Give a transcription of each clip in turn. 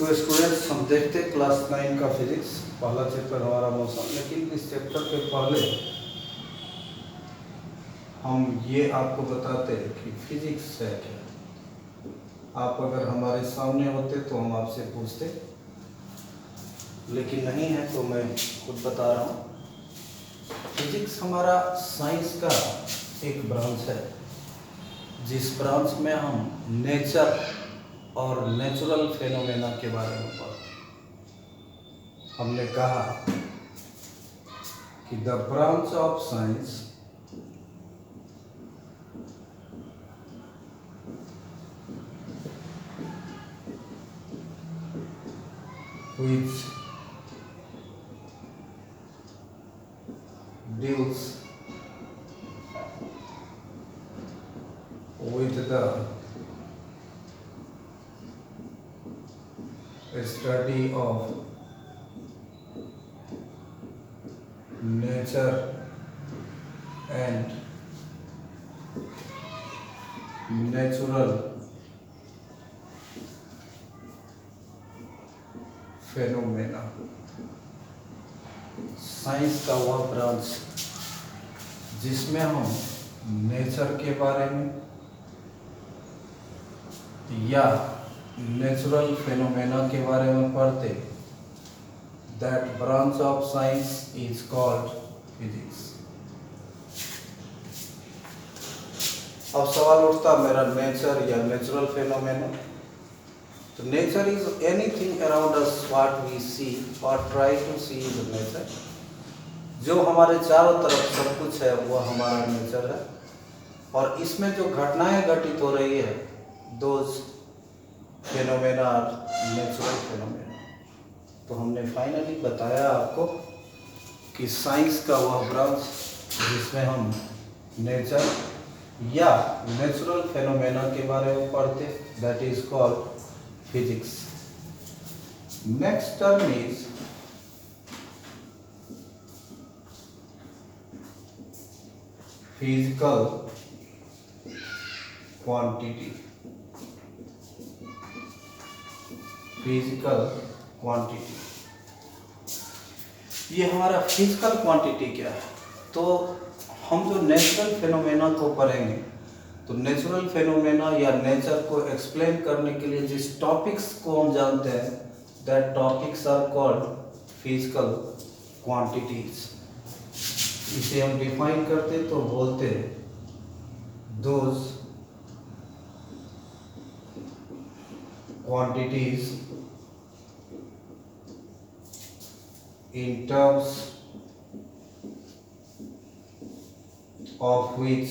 तो स्टूडेंट्स, हम देखते हैं क्लास 9 का फिजिक्स पहला चैप्टर हमारा मौसम। लेकिन इस चैप्टर के पहले हम ये आपको बताते हैं कि फिजिक्स है क्या। आप अगर हमारे सामने होते तो हम आपसे पूछते, लेकिन नहीं है तो मैं खुद बता रहा हूँ। फिजिक्स हमारा साइंस का एक ब्रांच है, जिस ब्रांच में हम नेचर और नेचुरल फेनोमेना के बारे में पढ़ते। हमने कहा कि the branch of science which deals with the study of nature and natural phenomena। Science का वह ब्रांच जिसमें हम नेचर के बारे में या नेचुरल फेनोमेना के बारे में पढ़ते, that branch of science is called physics. अब सवाल उठता मेरा, नेचर या नेचुरल फेनोमेना। तो nature is anything around us what we see और try to see is nature. जो हमारे चारों तरफ सब कुछ है वो हमारा नेचर है, और इसमें जो घटनाएं घटित हो रही है those phenomena are natural phenomena. तो हमने फाइनली बताया आपको कि साइंस का वह ब्रांच जिसमें हम नेचर या नेचुरल फेनोमेना के बारे में पढ़ते, that is called physics. Next term is physical quantity. Physical quantity, ये हमारा फिजिकल क्वांटिटी क्या है। तो हम जो नेचुरल फेनोमेना को पढ़ेंगे, तो नेचुरल फेनोमेना या नेचर को एक्सप्लेन करने के लिए जिस टॉपिक्स को हम जानते हैं, that topics are called physical quantities. इसे हम डिफाइन करते तो बोलते हैं those quantities in terms of which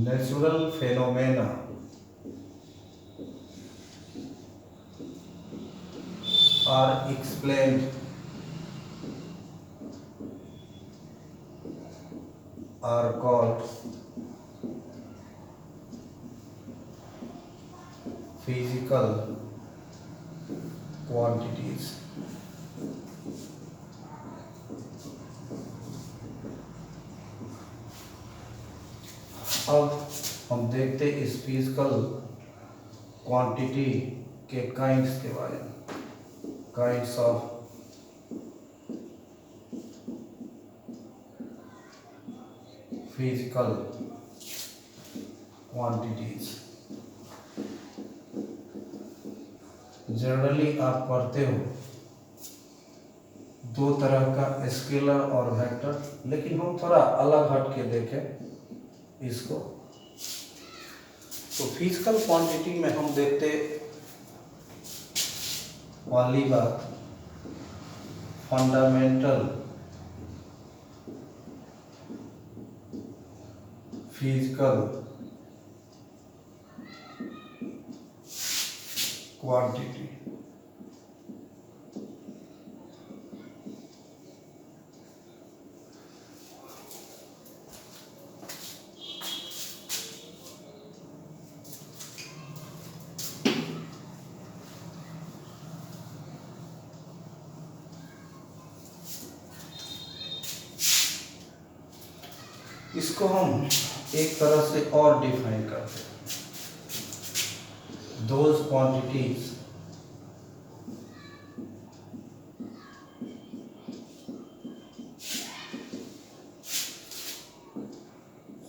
natural phenomena are explained are called physical quantities। अब हम देखते इस फिजिकल क्वांटिटी के काइंड्स के बारे में। Kinds of physical quantities. Generally आप पढ़ते हो दो तरह का, स्केलर और वेक्टर, लेकिन हम थोड़ा अलग हट के देखें इसको। तो फिजिकल क्वांटिटी में हम देखते पहली बात फंडामेंटल फिजिकल क्वांटिटी। इसको हम एक तरह से और डिफाइन करते हैं, those quantities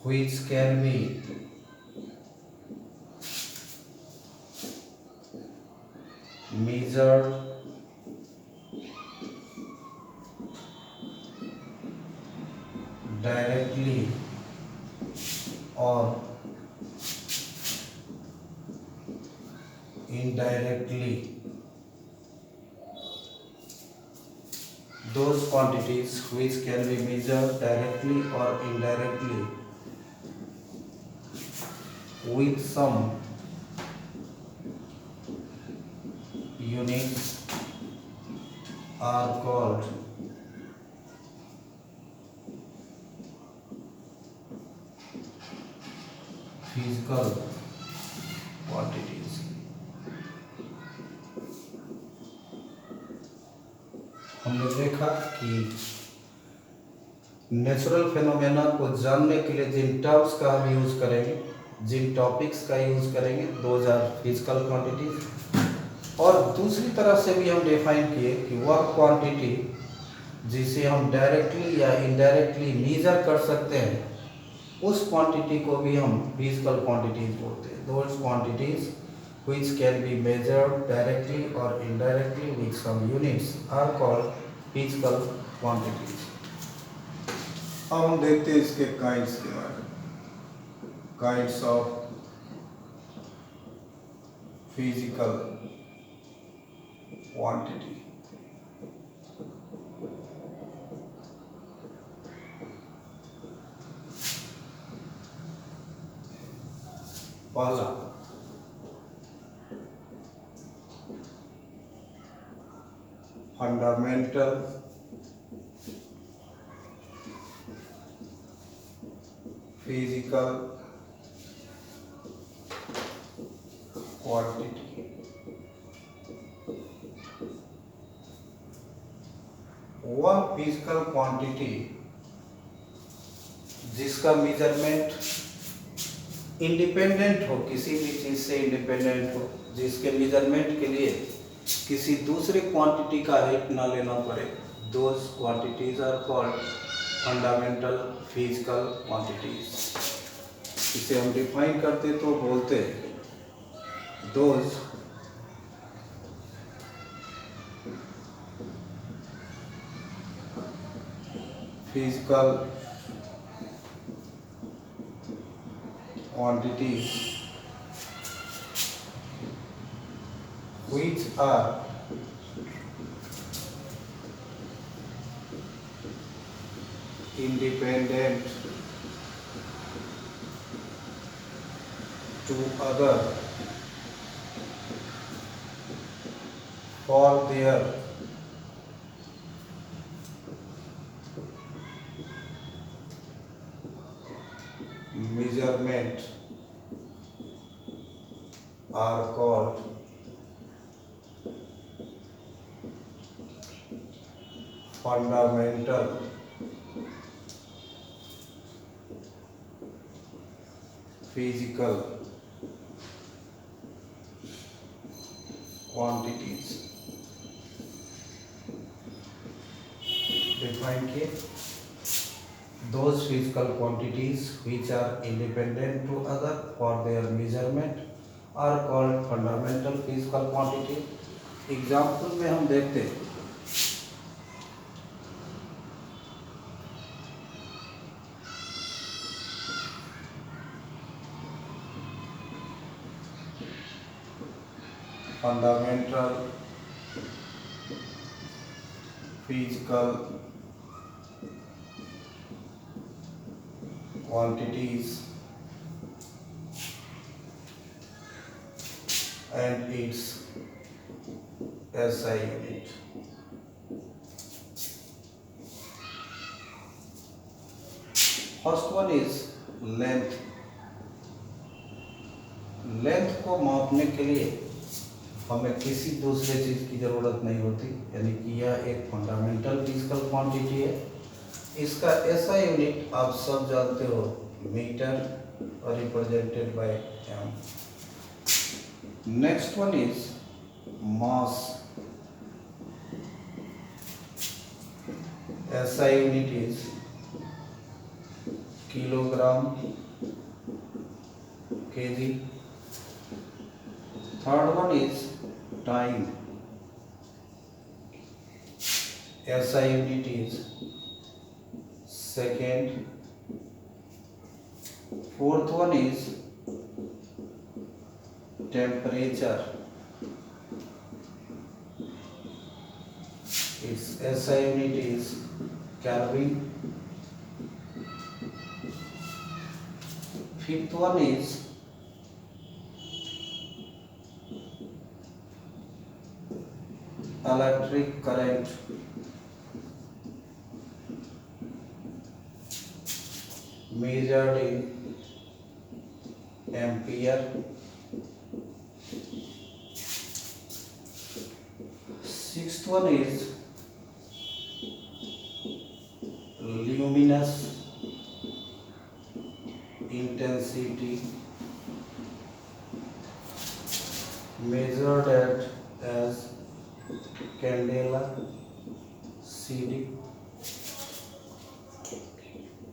which can be measured directly or indirectly. Those quantities which can be measured directly or indirectly with some units are called physical quantities. हमने देखा कि नेचुरल फेनोमेना को जानने के लिए जिन टर्म्स का हम यूज करेंगे, जिन टॉपिक्स का यूज करेंगे, दोज आर फिजिकल क्वांटिटीज। और दूसरी तरह से भी हम डिफाइन किए कि वह क्वांटिटी जिसे हम डायरेक्टली या इनडायरेक्टली मेजर कर सकते हैं, उस क्वांटिटी को भी हम फिजिकल क्वांटिटीज बोलते हैं। Those quantities which can be measured directly or indirectly with some units are called physical quantities. अब हम देखते हैं इसके काइंड्स के बारे में। Kinds of physical quantity. पहला फंडामेंटल फिजिकल क्वांटिटी। वह फिजिकल क्वांटिटी जिसका मेजरमेंट इंडिपेंडेंट हो, किसी भी चीज से इंडिपेंडेंट हो, जिसके मेजरमेंट के लिए किसी दूसरे क्वांटिटी का हेल्प ना लेना पड़े, those quantities are called fundamental physical quantities. इसे हम डिफाइन करते तो बोलते those physical quantities which are independent to other for their measurement are called fundamental physical quantities। define किए, those physical quantities which are independent to other for their measurement are called fundamental physical quantity। Example में हम देखते हैं fundamental physical quantities and its SI unit। First one is length। Length को मापने के लिए हमें किसी दूसरे चीज़ की ज़रूरत नहीं होती, यानी कि यह एक फंडामेंटल फिजिकल क्वांटिटी है। इसका ऐसा यूनिट आप सब जानते हो, meter represented by m. Next one is mass. SI unit is kilogram kg. Third one is time. SI unit is second. Fourth one is temperature. Its SI unit is Kelvin. Fifth one is electric current. Measured in ampere. Sixth one is luminous intensity, measured as candela CD.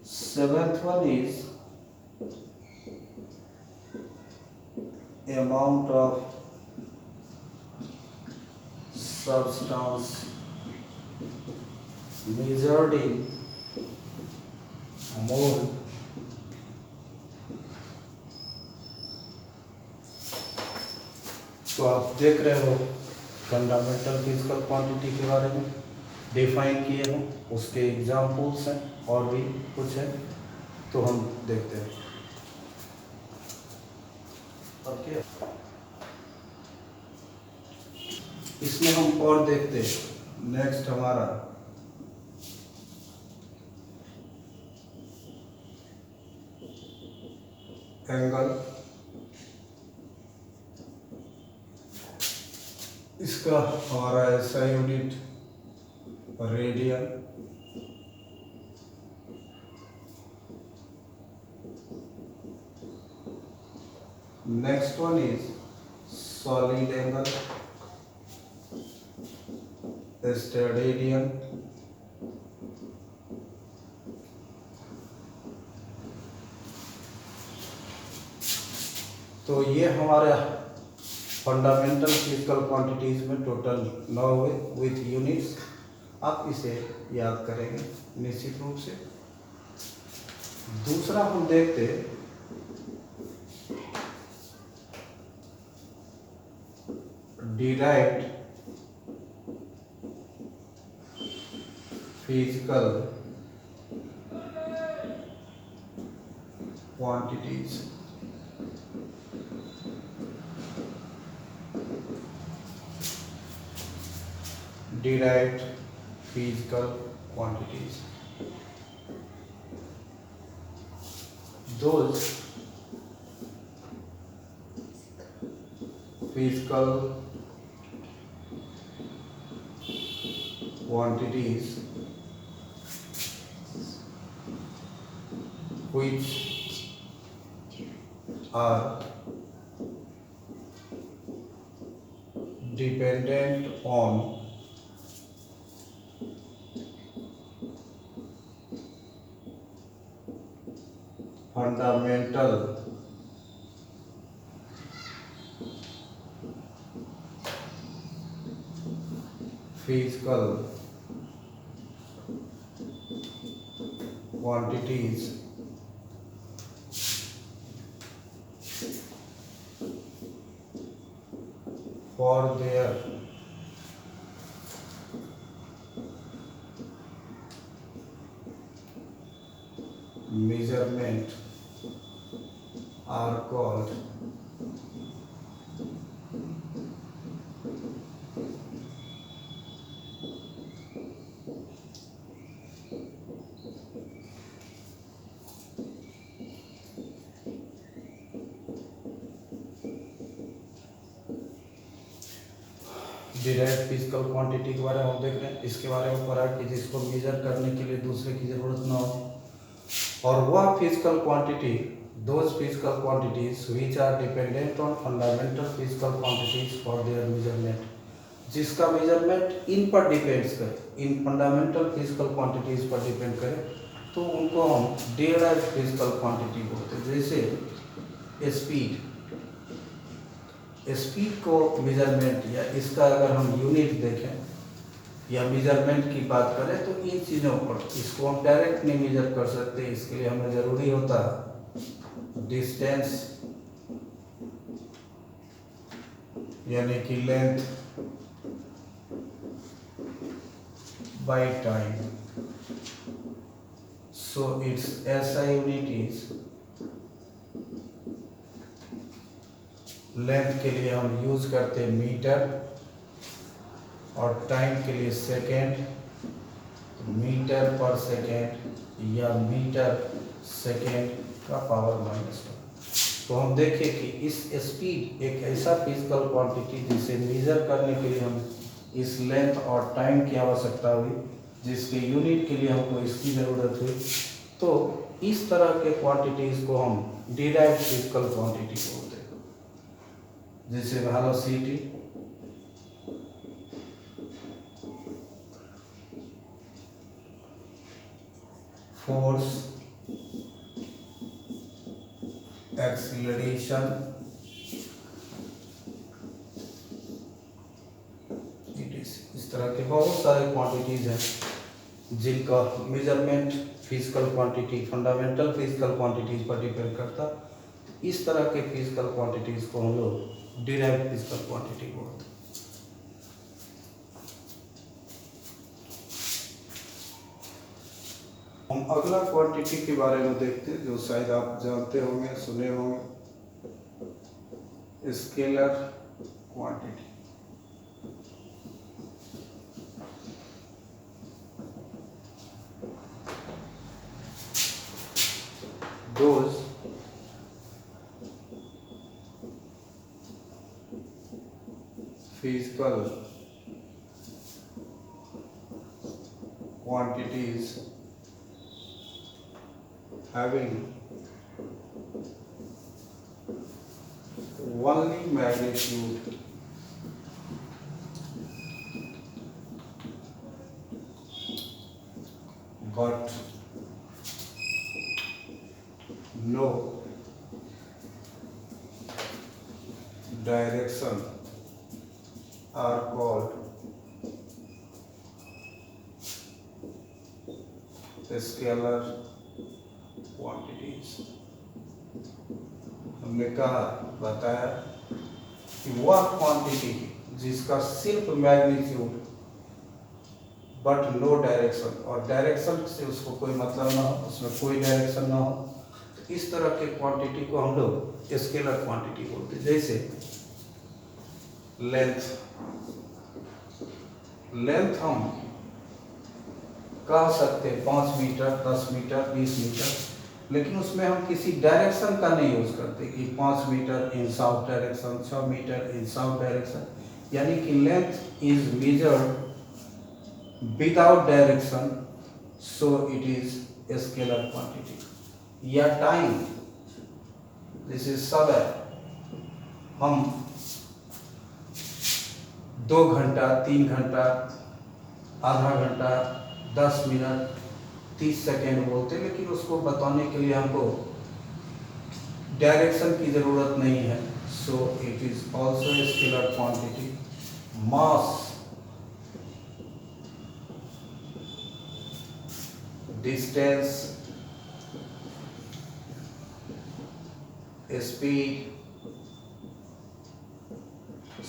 Seventh one is amount of substance, measured in mole. तो आप देख रहे हो fundamental physical quantity के बारे में define किए हैं, उसके एग्जाम्पल्स हैं और भी कुछ है, तो हम देखते हैं। ओके, इसमें हम और देखते हैं। नेक्स्ट हमारा एंगल, इसका हमारा SI unit radian. Next one is solid angle, steradian. तो ये हमारे फंडामेंटल फिजिकल क्वांटिटीज में टोटल 9 हुए विथ यूनिट्स। आप इसे याद करेंगे निश्चित रूप से। दूसरा हम देखते derived physical quantities. Derived physical quantities. Those physical quantities which are dependent on fundamental physical quantities for their measurement are called derived physical quantity के बारे में हम देख रहे हैं। इसके बारे में पढ़ा कि जिसको मेजर करने के लिए दूसरे की जरूरत ना हो, और वह physical quantity, those physical quantities which are dependent on fundamental physical quantities for their measurement, जिसका मेजरमेंट इन पर डिपेंड्स करे, इन फंडामेंटल फिजिकल क्वांटिटीज पर डिपेंड करे, तो उनको हम डेराइव्ड फिजिकल क्वांटिटी बोलते हैं। जैसे स्पीड को मेजरमेंट या इसका अगर हम यूनिट देखें या मेजरमेंट की बात करें तो इन चीज़ों पर, इसको हम डायरेक्ट नहीं मेजर कर सकते, इसके लिए हमें ज़रूरी होता है डिस्टेंस यानी कि length by time. So it's SI unit is, length के लिए हम यूज करते हैं मीटर और टाइम के लिए सेकेंड, मीटर पर सेकेंड या मीटर सेकेंड का पावर -1। तो हम देखें कि इस स्पीड एक ऐसा फिजिकल क्वांटिटी जिसे मेजर करने के लिए हम इस लेंथ और टाइम की आवश्यकता हुई, जिसके यूनिट के लिए हमको इसकी ज़रूरत हुई। तो इस तरह के क्वांटिटीज़ को हम डिराइव्ड फिजिकल क्वांटिटी बोलते हैं। जैसे वेलोसिटी, फोर्स, एक्सीलरेशन, इस तरह के बहुत सारे क्वांटिटीज हैं जिनका measurement physical quantity, fundamental physical quantities पर डिपेंड करता। इस तरह के फिजिकल क्वांटिटीज को हम लोग डिराइव्ड फिजिकल क्वांटिटी बोलते हैं। हम अगला क्वांटिटी के बारे में देखते हैं जो शायद आप जानते होंगे, सुने होंगे, scalar quantity. Those physical quantities having only magnitude but no direction are called scalar quantities। हमने बताया कि वह क्वांटिटी जिसका सिर्फ मैग्नीट्यूड बट नो डायरेक्शन, और डायरेक्शन से उसको कोई मतलब ना हो, उसमें कोई डायरेक्शन ना हो, तो इस तरह के क्वांटिटी को हम लोग स्केलर क्वांटिटी बोलते हैं। जैसे लेंथ हम कह सकते हैं 5 मीटर, 10 मीटर, 20 मीटर, लेकिन उसमें हम किसी डायरेक्शन का नहीं यूज करते कि 5 मीटर इन साउथ डायरेक्शन, 6 मीटर इन साउथ डायरेक्शन, यानी कि length is measured without direction, so it is scalar quantity. या टाइम, जैसे समय, हम 2 घंटा, 3 घंटा, आधा घंटा, 10 मिनट, 30 सेकेंड बोलते हैं, लेकिन उसको बताने के लिए हमको डायरेक्शन की जरूरत नहीं है, so it is also a scalar quantity. Mass, distance, speed,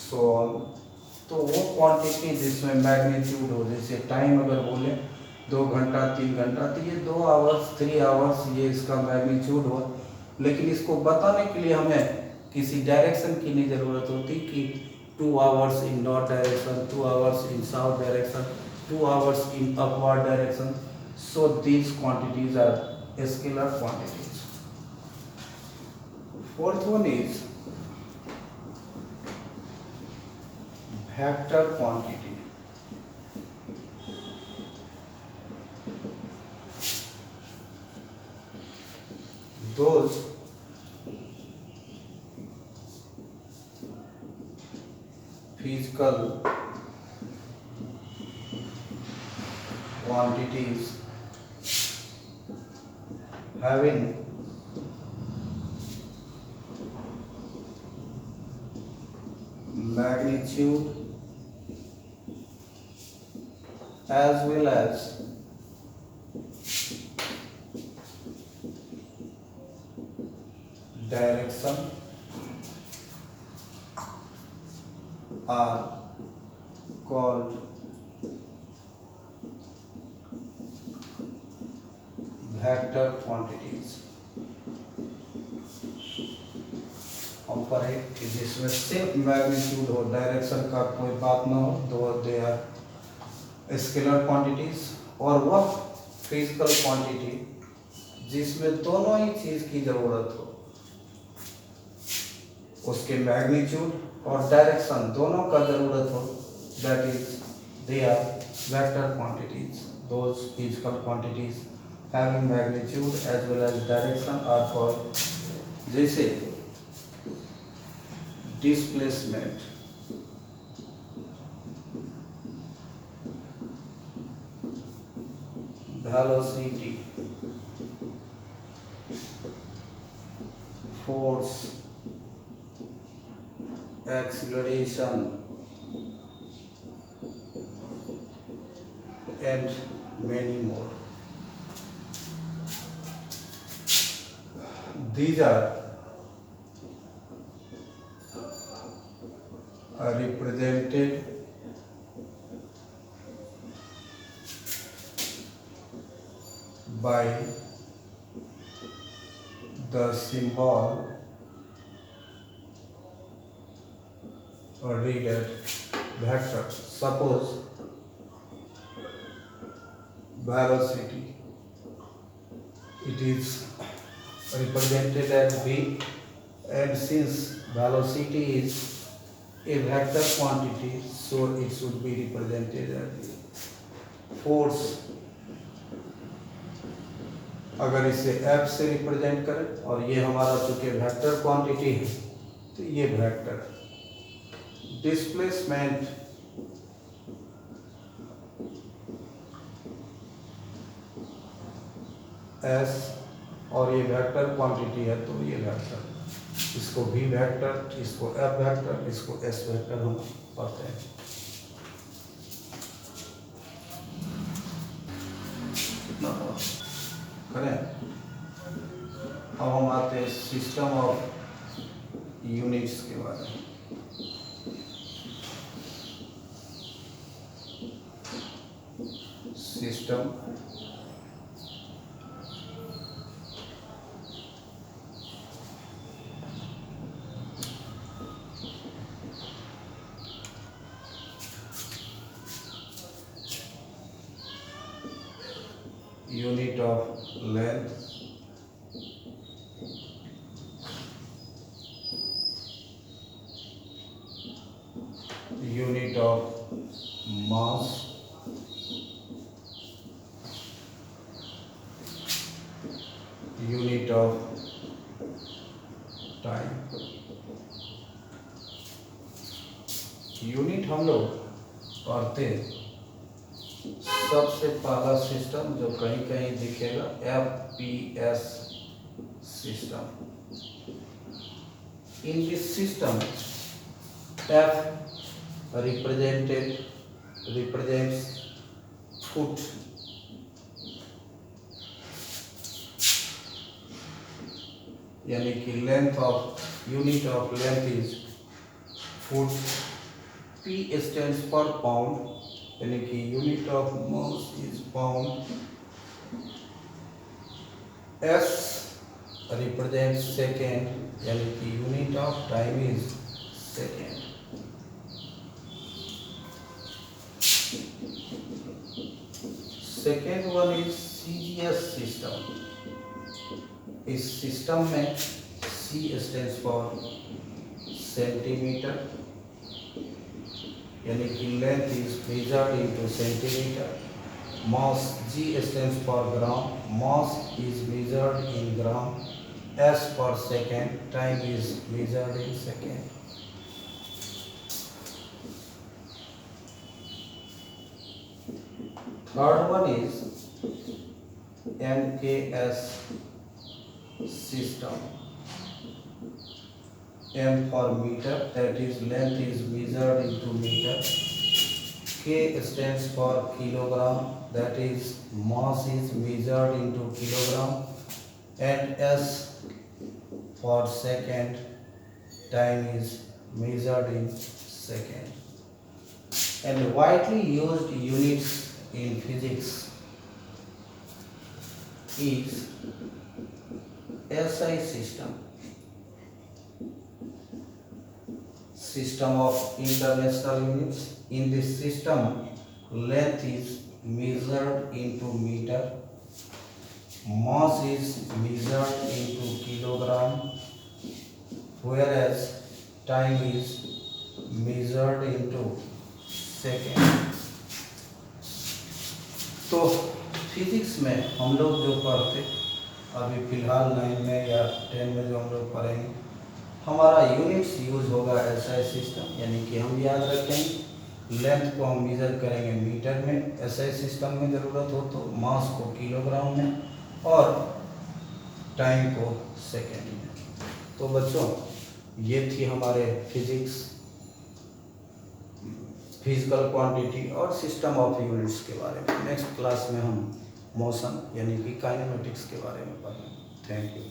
so on. तो वो क्वांटिटी जिसमें मैग्नीट्यूड हो, जैसे टाइम अगर बोले 2 घंटा, 3 घंटा, तो ये 2 आवर्स, 3 आवर्स, ये इसका मैग्नीट्यूड हो, लेकिन इसको बताने के लिए हमें किसी डायरेक्शन की नहीं ज़रूरत होती कि 2 hours in north direction, 2 hours in south direction, 2 hours in upward direction. So these quantities are scalar quantities. Fourth one is vector quantity. those physical quantities having magnitude as well as direction are called vector quantities. हम पढ़े कि जिसमें सिर्फ magnitude हो, direction का कोई बात ना हो, तो दे आर स्केलर क्वांटिटीज, और वह फिजिकल क्वांटिटी जिसमें दोनों ही चीज की जरूरत हो, उसके मैग्नीट्यूड और डायरेक्शन दोनों का जरूरत हो, that is they are vector quantities. Those physical quantities having magnitude as well as direction are called, जैसे displacement, velocity, force, acceleration, and many more. These are represented by the symbol or read as vector. Suppose velocity, it is represented as v, and since velocity is a vector quantity, so it should be represented as force. अगर इसे f से represent करें और ये हमारा चूंकि vector quantity है तो ये वेक्टर. डिस्प्लेसमेंट s और ये वेक्टर क्वांटिटी है तो ये वेक्टर, इसको v वेक्टर, इसको f वेक्टर, इसको s वेक्टर हम पढ़ते हैं. कितना करें. अब हम आते हैं सिस्टम ऑफ यूनिट्स के बारे में. System unit of length, unit of mass, unit of time. Unit हम लोग पढ़ते सबसे पहला सिस्टम जो कहीं कहीं दिखेगा FPS system. In this system F represents foot, यानी कि length of unit of length is foot. P stands for pound, यानी कि unit of mass is pound. S represents second, यानी कि unit of time is second. Second one is CGS system. इस system में C stands for centimetre, यानी कि length is measured into centimetre. Mass G stands for gram, mass is measured in gram. S for second, time is measured in second. Third one is MKS system. M for meter, that is length is measured into meter. K stands for kilogram, that is mass is measured into kilogram. And S for second, time is measured in second. And widely used units in physics is SI system, system of international units. In this system, length is measured into meter, mass is measured into kilogram, whereas time is measured into second. तो physics में हम लोग जो पढ़ते अभी फिलहाल 9 में या 10 में जो हम लोग पढ़ेंगे, हमारा यूनिट्स यूज होगा एसआई सिस्टम, यानी कि हम याद रखेंगे लेंथ को हम मेजर करेंगे मीटर में एसआई सिस्टम में, ज़रूरत हो तो मास को किलोग्राम में और टाइम को सेकेंड में। तो बच्चों ये थी हमारे फिजिक्स, फिजिकल क्वांटिटी और सिस्टम ऑफ यूनिट्स के बारे में। नेक्स्ट क्लास में हम मोशन यानी कि काइनेमेटिक्स के बारे में पढ़ेंगे। Thank you.